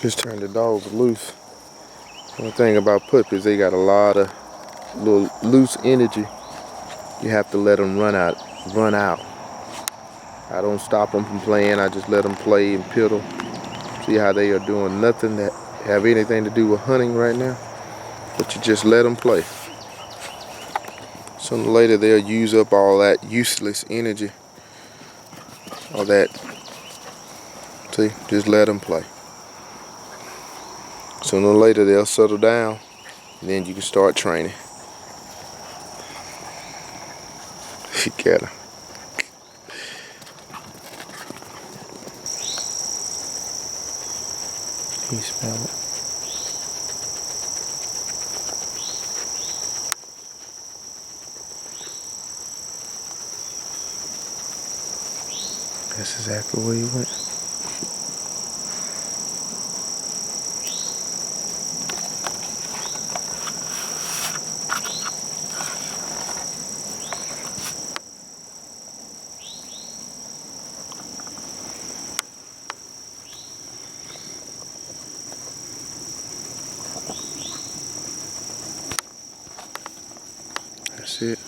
Just turn the dogs loose. One thing about puppies, they got a lot of little loose energy. You have to let them run out. I don't stop them from playing. I just let them play and piddle. See how they are doing nothing that have anything to do with hunting right now. But you just let them play. Sooner or later they'll use up all that useless energy. All that. See, just let them play. Sooner or later they'll settle down, and then you can start training. You got him. Can you smell it? That's exactly where you went. That's it.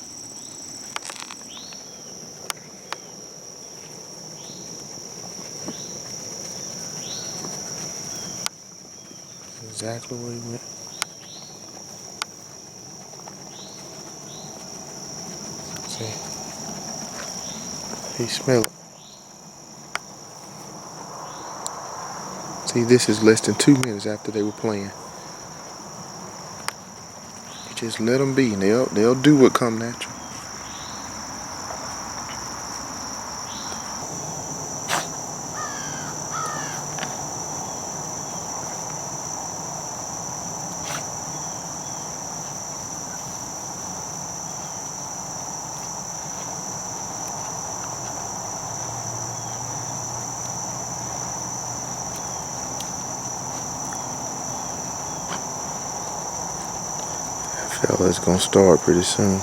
Exactly where he went. See? He smelled it. See, this is less than 2 minutes after they were playing. You just let them be, and they'll do what come natural. Fella's gonna start pretty soon.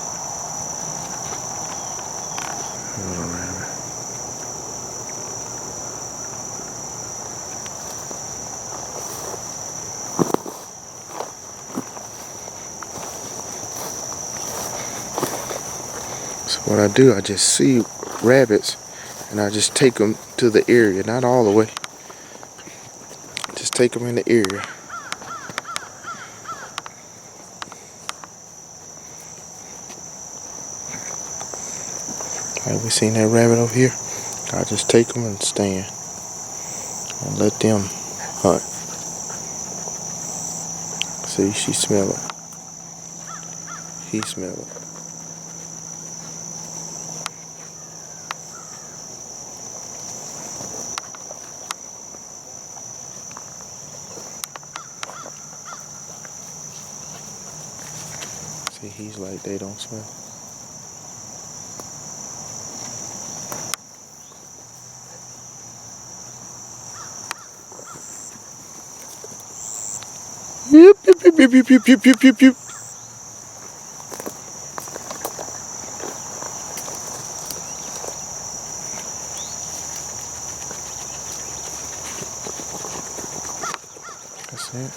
So what I do, I just see rabbits and I just take them to the area, not all the way. Just take them in the area. Like we seen that rabbit over here. I just take them and stand and let them hunt. See, she smell it. He smell it. See, he's like they don't smell. Yep, yep, yep, yep, yep, yep, yep, yep, yep. That's it.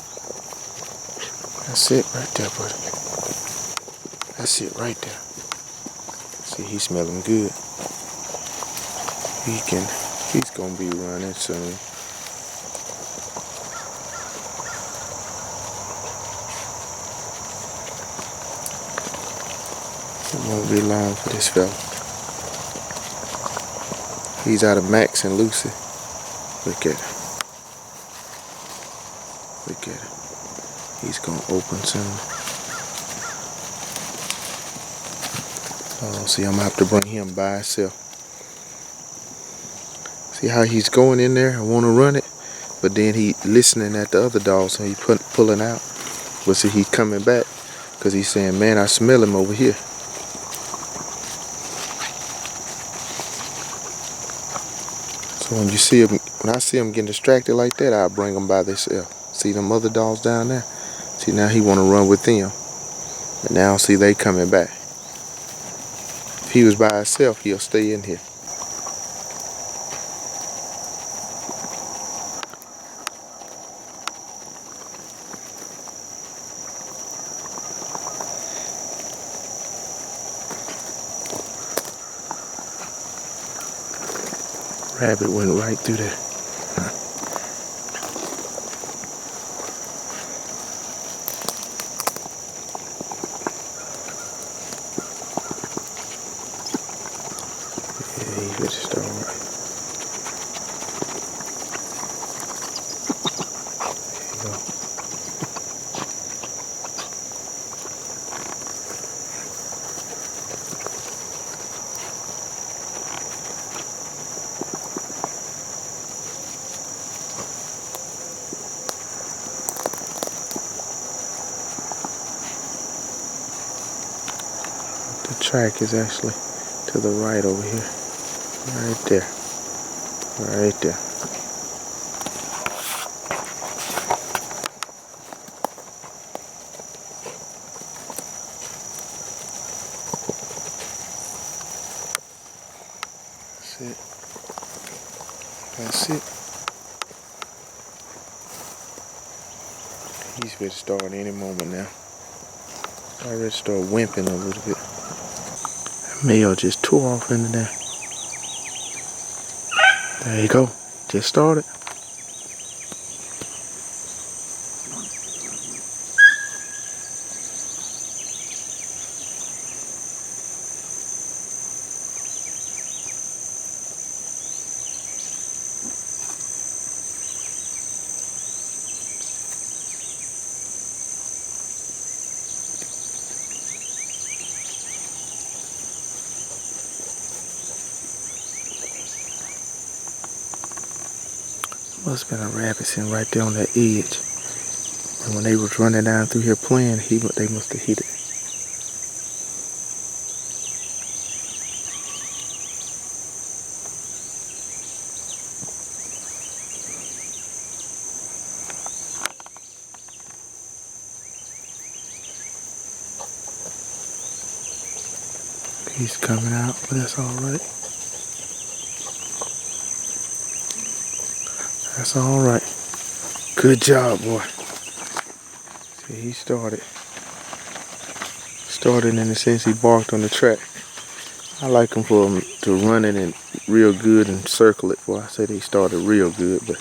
That's it right there, buddy. That's it right there. See, he's smelling good. He's gonna be running soon. It won't be long for this fella. He's out of Max and Lucy. Look at him. Look at him. He's gonna open soon. Oh, see, I'm gonna have to bring him by himself. See how he's going in there? I want to run it, but then he listening at the other dogs, so he pulling out. But see, he's coming back because he's saying, "Man, I smell him over here." So when I see him getting distracted like that, I'll bring him by themselves. See them other dogs down there? See, now he want to run with them, and now see they coming back. If he was by himself, he'll stay in here. Rabbit went right through there. Yeah, he's ready to start. There you go. The track is actually to the right over here. Right there. Right there. That's it. That's it. He's ready to start any moment now. I ready to start wimping a little bit. That male just tore off into there. There you go. Just started. Must have been a rabbit sitting right there on that edge. And when they was running down through here playing, they must have hit it. He's coming out, but that's alright. That's alright. Good job, boy. See, he started in the sense he barked on the track. I like him for him to run it and real good and circle it. Boy, I said he started real good, but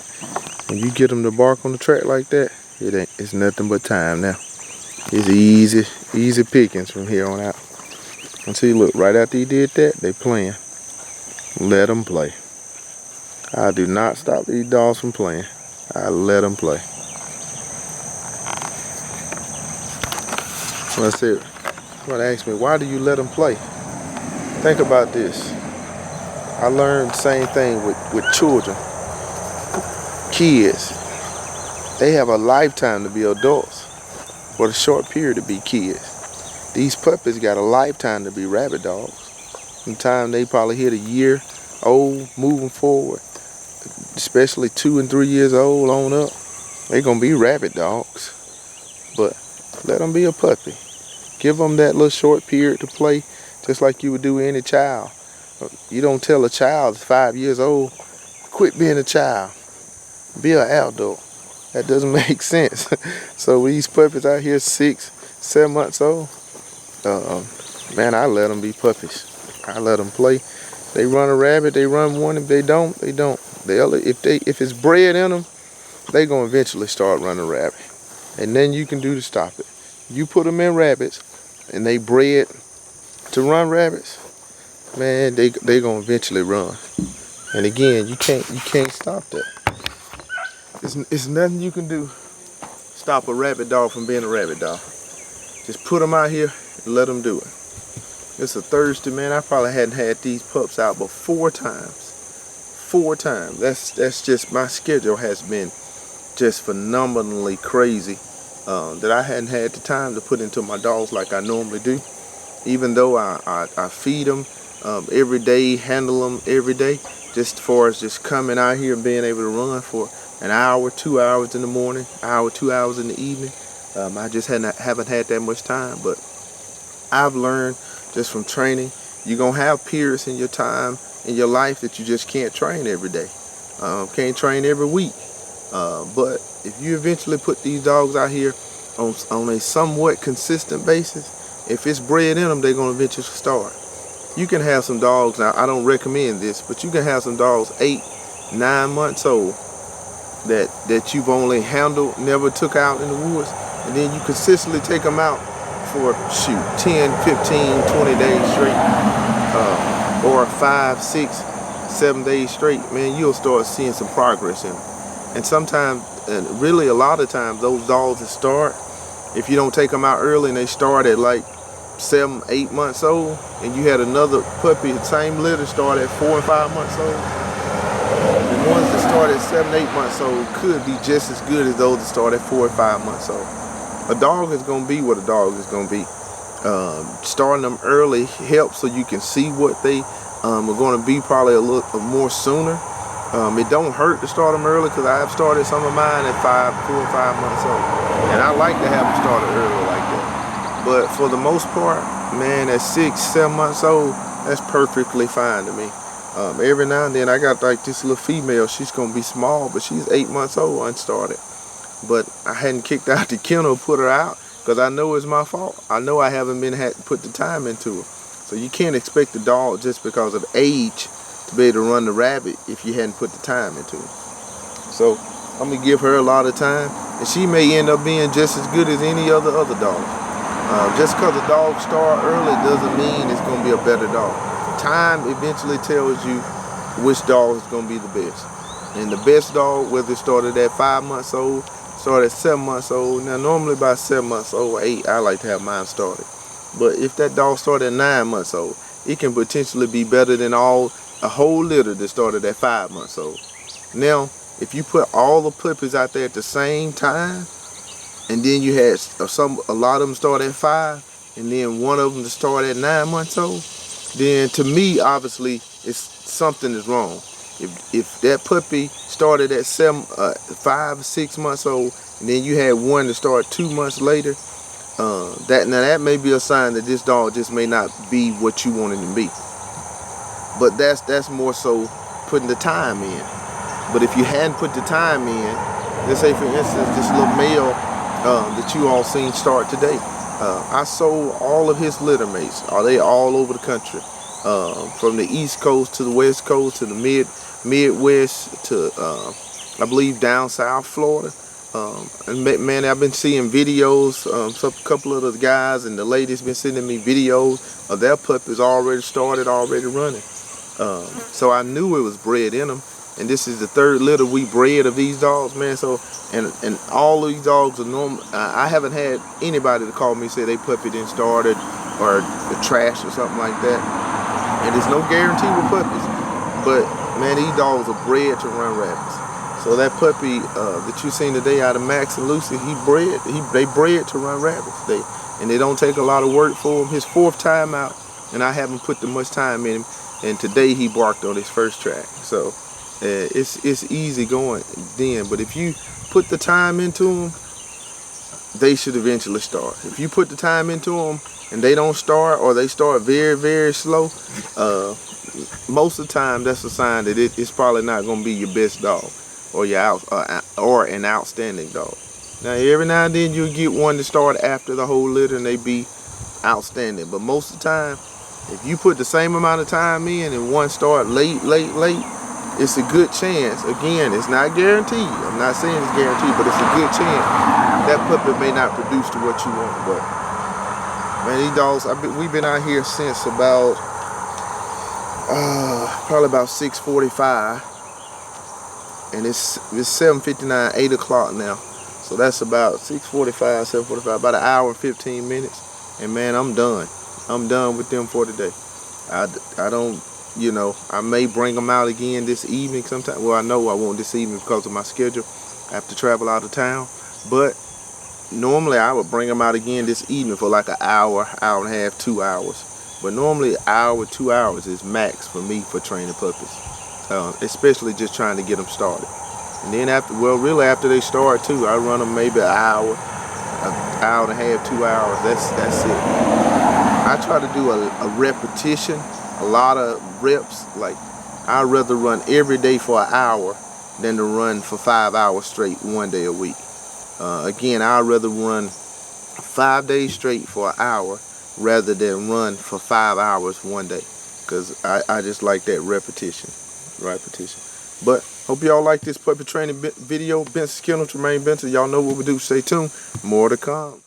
when you get him to bark on the track like that, it's nothing but time now. It's easy pickings from here on out. And see, look, right after he did that, they playing. Let them play. I do not stop these dogs from playing. I let them play. Well, I said, somebody asked me, why do you let them play? Think about this. I learned the same thing with children. Kids, they have a lifetime to be adults, but a short period to be kids. These puppies got a lifetime to be rabbit dogs. In time they probably hit a year old, moving forward, especially 2 and 3 years old on up, they're gonna be rabbit dogs. But let them be a puppy. Give them that little short period to play, just like you would do any child. You don't tell a child that's 5 years old, quit being a child, be an adult. That doesn't make sense. So these puppies out here 6, 7 months old, man, I let them be puppies. I let them play. They run a rabbit, they run one. If they don't, they don't. If it's bred in them, they gonna eventually start running rabbit. And then you can do to stop it. You put them in rabbits, and they bred to run rabbits, man, they gonna eventually run. And again, you can't stop that. It's nothing you can do stop a rabbit dog from being a rabbit dog. Just put them out here and let them do it. It's a Thursday, man. I probably hadn't had these pups out but 4 times. 4 times. That's just, my schedule has been just phenomenally crazy, that I hadn't had the time to put into my dogs like I normally do. Even though I feed them every day, handle them every day, just as far as just coming out here and being able to run for an hour, 2 hours in the morning, hour, 2 hours in the evening. I just haven't had that much time, but I've learned just from training, you're gonna have periods in your time in your life that you just can't train every day, can't train every week. But if you eventually put these dogs out here on a somewhat consistent basis, If it's bred in them, they're going to eventually start. You can have some dogs, now I don't recommend this, but you can have some dogs 8, 9 months old that you've only handled, never took out in the woods, and then you consistently take them out for, shoot, 10, 15, 20 days straight, or 5, 6, 7 days straight, man, you'll start seeing some progress in them. And sometimes, and really a lot of times, those dogs that start, if you don't take them out early and they start at like 7, 8 months old, and you had another puppy, the same litter, start at 4 and 5 months old, the ones that start at 7, 8 months old could be just as good as those that start at 4 or 5 months old. A dog is going to be what a dog is going to be. Starting them early helps so you can see what they are going to be probably a little more sooner. It don't hurt to start them early, because I've started some of mine at 4 or 5 months old, and I like to have them started early like that. But for the most part, man, at 6, 7 months old, that's perfectly fine to me. Every now and then I got like this little female, she's gonna be small, but she's 8 months old unstarted. But I hadn't kicked out the kennel, put her out, because I know it's my fault. I know I haven't put the time into her. So you can't expect the dog just because of age to be able to run the rabbit if you hadn't put the time into it. So I'm gonna give her a lot of time, and she may end up being just as good as any other dog. Just because a dog start early doesn't mean it's gonna be a better dog. Time eventually tells you which dog is gonna be the best. And the best dog, whether it started at 5 months old, started at 7 months old. Now normally by 7 months old, 8, I like to have mine started. But if that dog started at 9 months old, it can potentially be better than a whole litter that started at 5 months old. Now, if you put all the puppies out there at the same time, and then you had a lot of them start at 5, and then one of them to start at 9 months old, then to me, obviously, something is wrong. If that puppy started at 5, 6 months old, and then you had one to start 2 months later, that may be a sign that this dog just may not be what you want him to be. But that's more so putting the time in. But if you hadn't put the time in, let's say for instance this little male that you all seen start today, I sold all of his litter mates. They all over the country, from the East Coast to the West Coast to the Midwest to I believe down South Florida. And man, I've been seeing videos. A couple of the guys and the ladies been sending me videos of their puppies already started, already running. So I knew it was bred in them. And this is the 3rd litter we bred of these dogs, man. So and all of these dogs are normal. I haven't had anybody to call me and say they puppy didn't started or the trash or something like that. And there's no guarantee with puppies, but man, these dogs are bred to run rabbits. So that puppy that you seen today out of Max and Lucy, they bred to run rabbits. They don't take a lot of work for him. His 4th time out, and I haven't put too much time in him. And today he barked on his first track. So it's easy going then. But if you put the time into them, they should eventually start. If you put the time into them and they don't start, or they start very, very slow, most of the time that's a sign that it's probably not going to be your best dog or or an outstanding dog. Now every now and then you'll get one to start after the whole litter and they be outstanding. But most of the time, if you put the same amount of time in and one start late, it's a good chance. Again, it's not guaranteed. I'm not saying it's guaranteed, but it's a good chance that puppy may not produce to what you want. But man, these dogs, we've been out here since about probably about 6:45, and it's 7:59, 8 o'clock now. So that's about 6:45, 7:45, about an hour and 15 minutes. And man, I'm done. I'm done with them for today. I don't, I may bring them out again this evening sometime. Well, I know I won't this evening because of my schedule. I have to travel out of town. But normally I would bring them out again this evening for like an hour, hour and a half, 2 hours. But normally an hour, 2 hours is max for me for training puppies. Especially just trying to get them started. And then after they start too, I run them maybe an hour and a half, 2 hours. That's it. I try to do a repetition, a lot of reps. Like, I'd rather run every day for an hour than to run for 5 hours straight one day a week. Again, I'd rather run 5 days straight for an hour rather than run for 5 hours one day, because I just like that repetition. But hope y'all like this puppy training video. Benson Kennel, Tremaine Benson. Y'all know what we do. Stay tuned. More to come.